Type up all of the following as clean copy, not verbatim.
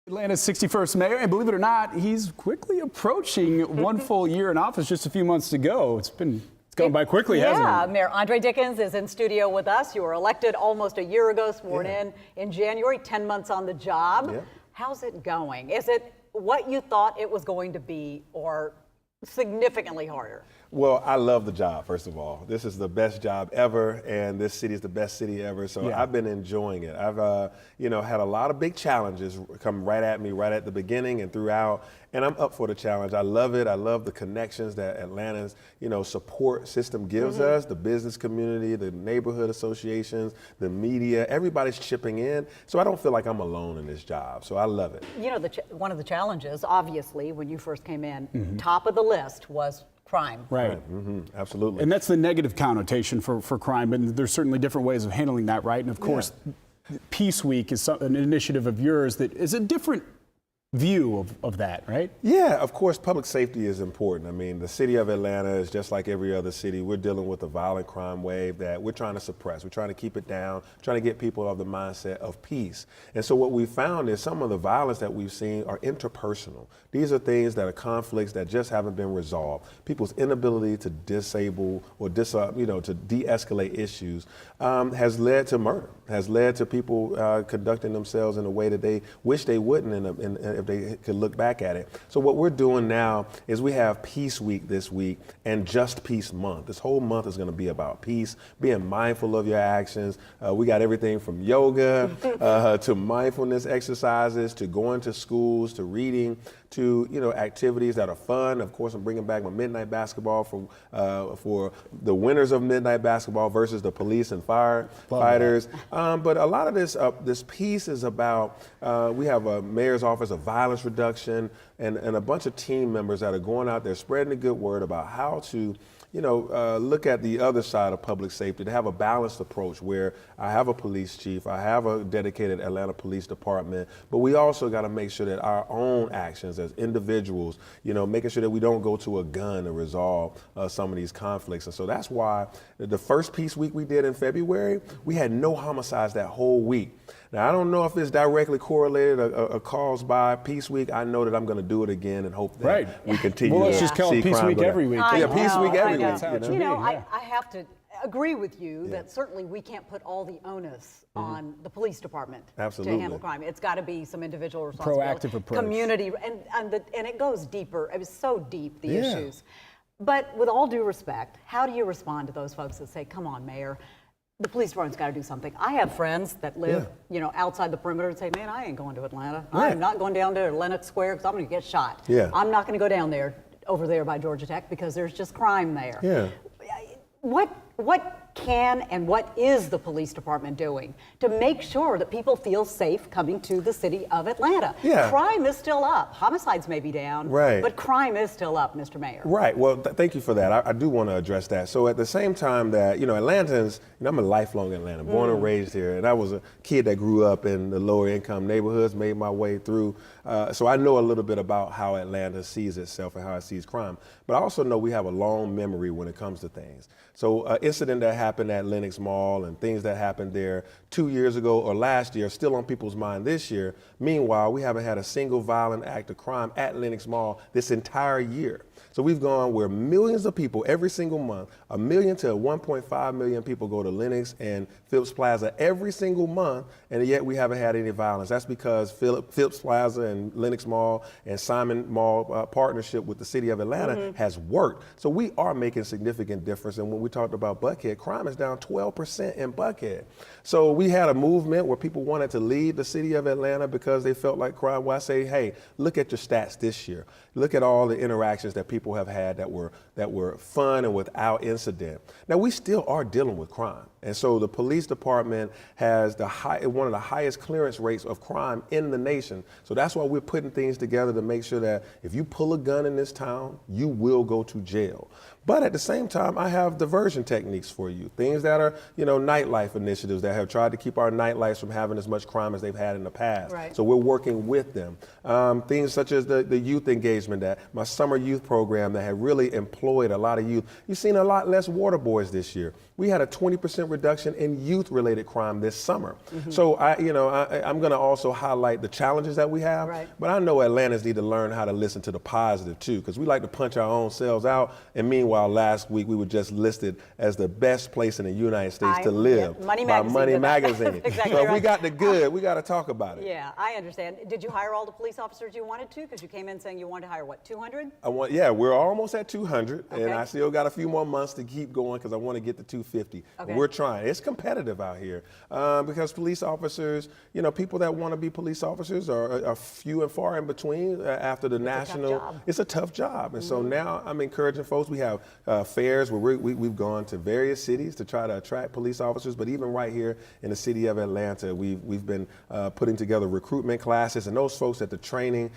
Atlanta's 61st mayor, and believe it or not, he's quickly approaching one full year in office, just a few months to go. It's gone by quickly, hasn't it? Yeah, Mayor Andre Dickens is in studio with us. You were elected almost a year ago, sworn in January, 10 months on the job. Yeah. How's it going? Is it what you thought it was going to be, or significantly harder? Well, I love the job, first of all. This is the best job ever, and this city is the best city ever, so I've been enjoying it. I've, had a lot of big challenges come right at me right at the beginning and throughout, and I'm up for the challenge. I love it. I love the connections that Atlanta's, support system gives us, the business community, the neighborhood associations, the media, everybody's chipping in, so I don't feel like I'm alone in this job, so I love it. You know, one of the challenges, obviously, when you first came in, top of the list was crime. Right. Absolutely. And that's the negative connotation for crime, and there's certainly different ways of handling that, right? And of course, Peace Week is an initiative of yours that is a different view of that, right? Yeah, of course, public safety is important. I mean, the city of Atlanta is just like every other city. We're dealing with a violent crime wave that we're trying to suppress. We're trying to keep it down, trying to get people of the mindset of peace. And so what we found is some of the violence that we've seen are interpersonal. These are things that are conflicts that just haven't been resolved. People's inability to disable or to de-escalate issues has led to murder, has led to people conducting themselves in a way that they wish they wouldn't if they could look back at it. So what we're doing now is we have Peace Week this week and Just Peace Month. This whole month is going to be about peace, being mindful of your actions. We got everything from yoga to mindfulness exercises, to going to schools, to reading, to activities that are fun. Of course, I'm bringing back my midnight basketball for the winners of midnight basketball versus the police and firefighters. But a lot of this piece is about we have a mayor's office of violence reduction and a bunch of team members that are going out there spreading the good word about how to look at the other side of public safety, to have a balanced approach where I have a police chief, I have a dedicated Atlanta Police Department, but we also got to make sure that our own actions as individuals, making sure that we don't go to a gun to resolve some of these conflicts. And so that's why the first Peace Week we did in February, we had no homicides that whole week. Now, I don't know if it's directly correlated or caused by Peace Week. I know that I'm going to do it again and hope that we continue to see crime. Well, let's just call it Peace Week every week. Peace Week every week. I have to agree with you that certainly we can't put all the onus on the police department to handle crime. It's got to be some individual responsibility. Proactive approach. Community, and it goes deeper. It was so deep, the issues. But with all due respect, how do you respond to those folks that say, come on, Mayor, the police department's got to do something? I have friends that live, outside the perimeter and say, man, I ain't going to Atlanta. I'm not going down to Lenox Square because I'm going to get shot. I'm not going to go down there, over there by Georgia Tech, because there's just crime there. What can and what is the police department doing to make sure that people feel safe coming to the city of Atlanta? Crime is still up. Homicides may be down, but crime is still up, Mr. Mayor. Right. Well, thank you for that. I do want to address that. So at the same time that, Atlantans, I'm a lifelong Atlanta, born and raised here. And I was a kid that grew up in the lower income neighborhoods, made my way through. So I know a little bit about how Atlanta sees itself and how it sees crime. But I also know we have a long memory when it comes to things. So an incident that happened at Lenox Mall and things that happened there 2 years ago or last year still on people's mind this year. Meanwhile, we haven't had a single violent act of crime at Lenox Mall this entire year. So we've gone where millions of people every single month, 1 million to 1.5 million people go to Lenox and Phipps Plaza every single month, and yet we haven't had any violence. That's because Phipps Plaza and Lenox Mall and Simon Mall partnership with the city of Atlanta has worked. So we are making significant difference. And when we talked about Buckhead, crime is down 12% in Buckhead. So we had a movement where people wanted to leave the city of Atlanta because they felt like crime. Well, I say, hey, look at your stats this year. Look at all the interactions that people have had that were fun and without incident. Now, we still are dealing with crime. And so the police department has one of the highest clearance rates of crime in the nation. So that's why we're putting things together to make sure that if you pull a gun in this town, you will go to jail. But at the same time, I have diversion techniques for you, things that are, nightlife initiatives that have tried to keep our nightlights from having as much crime as they've had in the past. So we're working with them. Things such as the youth engagement, that my summer youth program that had really employed a lot of youth. You've seen a lot less water boys this year. We had a 20% 20% reduction in youth-related crime this summer. So I'm going to also highlight the challenges that we have, Right. but I know Atlantans need to learn how to listen to the positive too, because we like to punch our own selves out. And meanwhile, last week we were just listed as the best place in the United States to live Money by Magazine Money did that. Magazine. Exactly So if we right. got the good, we got to talk about it. Yeah, I understand. Did you hire all the police officers you wanted to? Because you came in saying you wanted to hire, what, 200? We're almost at 200, and Okay. I still got a few more months to keep going because I want to get to 250. Okay. We're trying. It's competitive out here because police officers, people that want to be police officers are few and far in between after the national. Tough job. It's a tough job, and so now I'm encouraging folks. We have fairs where we've gone to various cities to try to attract police officers, but even right here in the city of Atlanta, we've been putting together recruitment classes, and those folks at the training,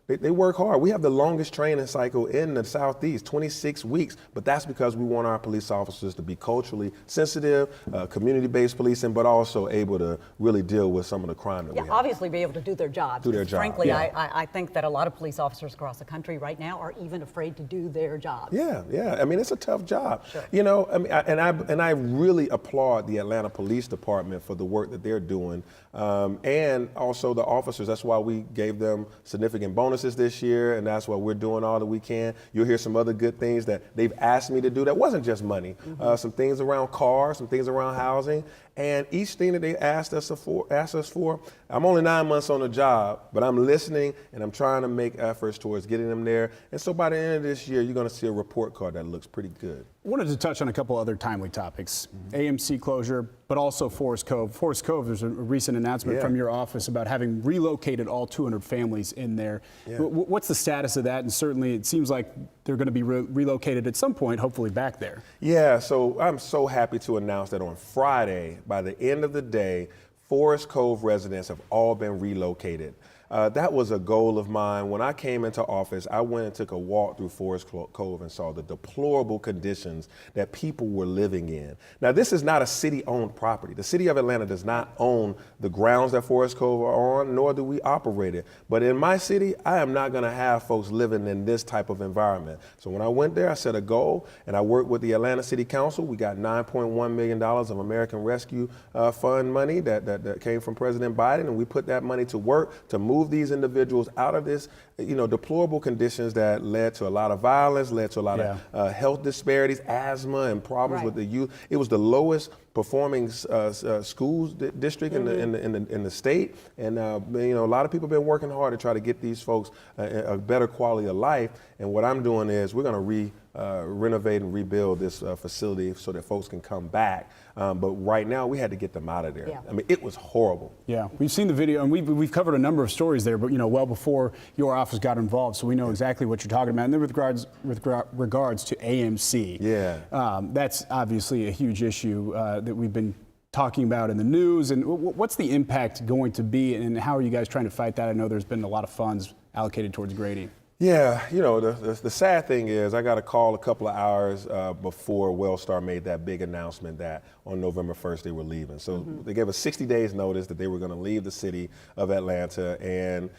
they work hard. We have the longest training cycle in the Southeast, 26 weeks, but that's because we want our police officers to be culturally sensitive, community-based policing, but also able to really deal with some of the crime that we have. Obviously be able to do their jobs. Do their job, Frankly, yeah. I think that a lot of police officers across the country right now are even afraid to do their jobs. Yeah. I mean, it's a tough job. Sure. I really applaud the Atlanta Police Department for the work that they're doing, and also the officers. That's why we gave them significant bonuses this year, and that's why we're doing all that we can. You'll hear some other good things that they've asked me to do that wasn't just money. Some things around cars, some things around housing, and each thing that they asked us for, I'm only 9 months on the job, but I'm listening and I'm trying to make efforts towards getting them there. And so by the end of this year, you're going to see a report card that looks pretty good. I wanted to touch on a couple other timely topics. AMC closure, but also Forest Cove. Forest Cove, there's a recent announcement from your office about having relocated all 200 families in there. Yeah. What's the status of that? And certainly it seems like they're going to be relocated at some point, hopefully back there. Yeah, so I'm so happy to announce that on Friday, by the end of the day, Forest Cove residents have all been relocated. That was a goal of mine. When I came into office, I went and took a walk through Forest Cove and saw the deplorable conditions that people were living in. Now, this is not a city-owned property. The city of Atlanta does not own the grounds that Forest Cove are on, nor do we operate it. But in my city, I am not going to have folks living in this type of environment. So when I went there, I set a goal, and I worked with the Atlanta City Council. We got $9.1 million of American Rescue Fund money that came from President Biden, and we put that money to work to move these individuals out of this, deplorable conditions that led to a lot of violence, led to a lot of health disparities, asthma, and problems with the youth. It was the lowest performing schools district in the state, and a lot of people have been working hard to try to get these folks a better quality of life. And what I'm doing is we're going to renovate and rebuild this facility so that folks can come back. But right now, we had to get them out of there. Yeah. I mean, it was horrible. Yeah, we've seen the video, and we've covered a number of stories there, but well before your office got involved, so we know exactly what you're talking about. And then with regards to AMC, that's obviously a huge issue that we've been talking about in the news. And what's the impact going to be, and how are you guys trying to fight that? I know there's been a lot of funds allocated towards grading. Yeah, the sad thing is I got a call a couple of hours before Wellstar made that big announcement that on November 1st they were leaving. So they gave us 60 days notice that they were going to leave the city of Atlanta, and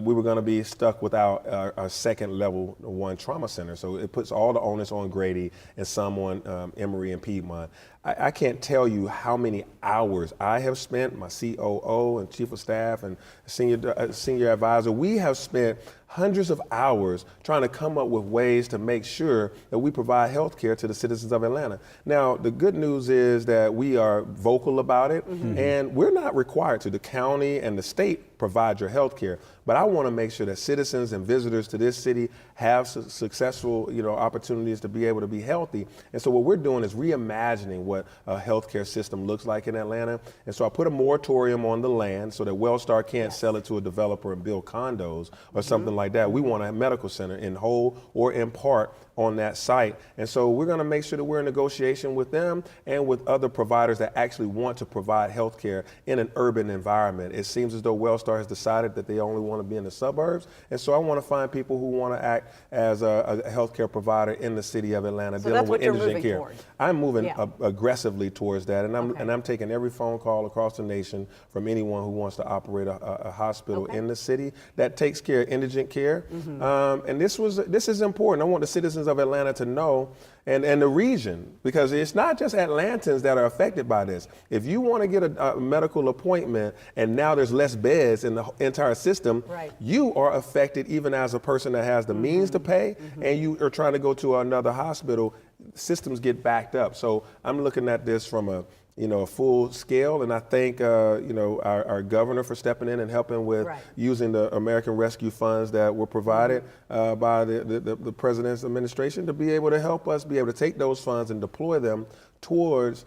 we were going to be stuck without our second level 1 trauma center. So it puts all the onus on Grady and some on Emory and Piedmont. I can't tell you how many hours I have spent, my COO and chief of staff and senior advisor, we have spent hundreds of hours trying to come up with ways to make sure that we provide health care to the citizens of Atlanta. Now, the good news is that we are vocal about it, and we're not required to. The county and the state provide your health care, but I want to make sure that citizens and visitors to this city have successful, opportunities to be able to be healthy. And so what we're doing is reimagining what a healthcare system looks like in Atlanta. And so I put a moratorium on the land so that Wellstar can't sell it to a developer and build condos or something like that. We want a medical center in whole or in part on that site. And so we're going to make sure that we're in negotiation with them and with other providers that actually want to provide health care in an urban environment. It seems as though Wellstar has decided that they only want to be in the suburbs. And so I want to find people who want to act as a healthcare provider in the city of Atlanta, So dealing that's with what you're indigent moving care. toward. I'm moving aggressively towards that, and Okay. I'm taking every phone call across the nation from anyone who wants to operate a hospital in the city that takes care of indigent care. And this is important. I want the citizens of Atlanta to know, and the region, because it's not just Atlantans that are affected by this. If you want to get a medical appointment and now there's less beds in the entire system, you are affected even as a person that has the means to pay, and you are trying to go to another hospital. Systems get backed up. So I'm looking at this from a full scale, and I thank our governor for stepping in and helping with using the American Rescue Funds that were provided by the president's administration to be able to help us be able to take those funds and deploy them towards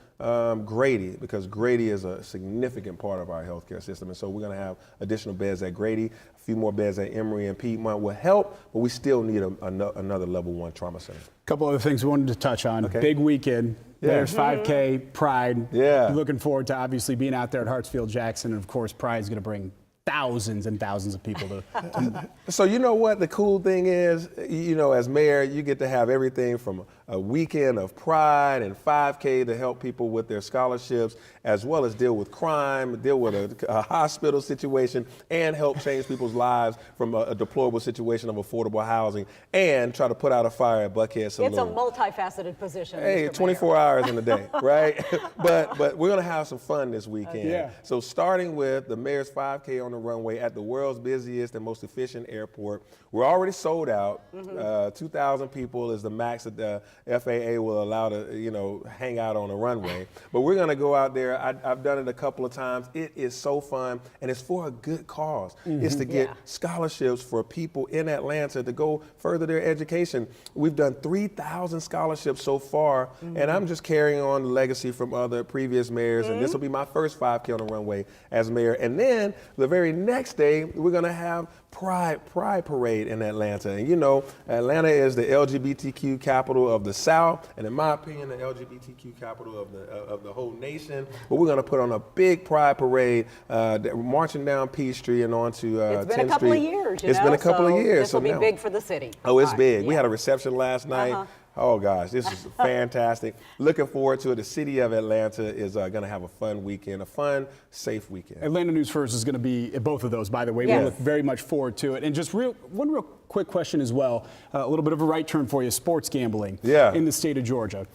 Grady, because Grady is a significant part of our healthcare system. And so we're going to have additional beds at Grady, a few more beds at Emory and Piedmont will help, but we still need another level 1 trauma center. A couple other things we wanted to touch on. Big weekend. There's 5K, Pride. Looking forward to obviously being out there at Hartsfield-Jackson. And of course, Pride is going to bring thousands and thousands of people to So you know what the cool thing is? As mayor, you get to have everything from a weekend of Pride and 5K to help people with their scholarships, as well as deal with crime, deal with a hospital situation, and help change people's lives from a deplorable situation of affordable housing, and try to put out a fire at Buckhead Saloon. It's a multifaceted position. Hey, Mr. 24 hours in a day, right? but we're going to have some fun this weekend. So starting with the mayor's 5K on the runway at the world's busiest and most efficient airport. We're already sold out. 2,000 people is the max that the FAA will allow to, hang out on the runway. But we're going to go out there. I've done it a couple of times. It is so fun, and it's for a good cause. It's to get scholarships for people in Atlanta to go further their education. We've done 3,000 scholarships so far, and I'm just carrying on the legacy from other previous mayors, and this will be my first 5K on the runway as mayor. And then the very next day, we're going to have Pride Parade in Atlanta. And Atlanta is the LGBTQ capital of the South, and in my opinion, the LGBTQ capital of the whole nation. But we're going to put on a big Pride Parade, marching down Peachtree and on to 10th Street. It's been a couple of years, It's been a couple of years. This will be big for the city. Oh, it's big. We had a reception last night. Oh gosh, this is fantastic. Looking forward to it. The city of Atlanta is going to have a fun weekend, a fun, safe weekend. Atlanta News First is going to be at both of those, by the way. We look very much forward to it. And just one real quick question as well, a little bit of a right turn for you, sports gambling in the state of Georgia.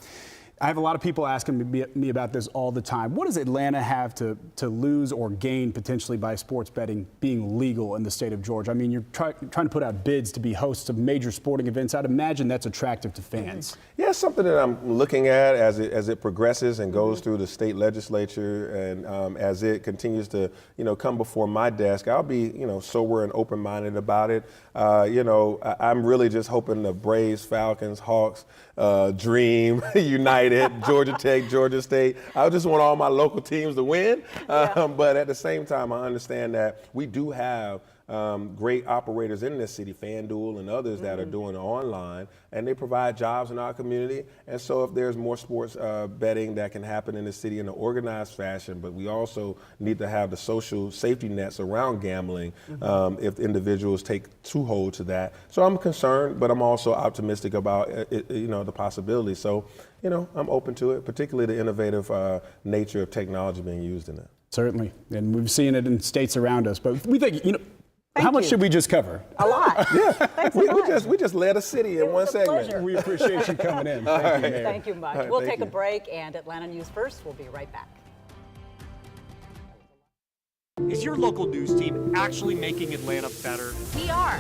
I have a lot of people asking me about this all the time. What does Atlanta have to lose or gain potentially by sports betting being legal in the state of Georgia? I mean, you're trying to put out bids to be hosts of major sporting events. I'd imagine that's attractive to fans. Yeah, it's something that I'm looking at as it progresses and goes through the state legislature, and as it continues to come before my desk. I'll be sober and open-minded about it. I'm really just hoping the Braves, Falcons, Hawks, Dream, United, Georgia Tech, Georgia State. I just want all my local teams to win. But at the same time, I understand that we do have great operators in this city, FanDuel and others that are doing it online, and they provide jobs in our community. And so if there's more sports betting that can happen in the city in an organized fashion, but we also need to have the social safety nets around gambling if individuals take hold to that. So I'm concerned, but I'm also optimistic about the possibility. So I'm open to it, particularly the innovative nature of technology being used in it. Certainly, and we've seen it in states around us. But we think how much should we just cover? A lot. Thanks a lot. We just led a city in one segment. Pleasure. We appreciate you coming in. Thank you, Mayor. Thank you much. We'll take a break, and Atlanta News First. We'll be right back. Is your local news team actually making Atlanta better? We are.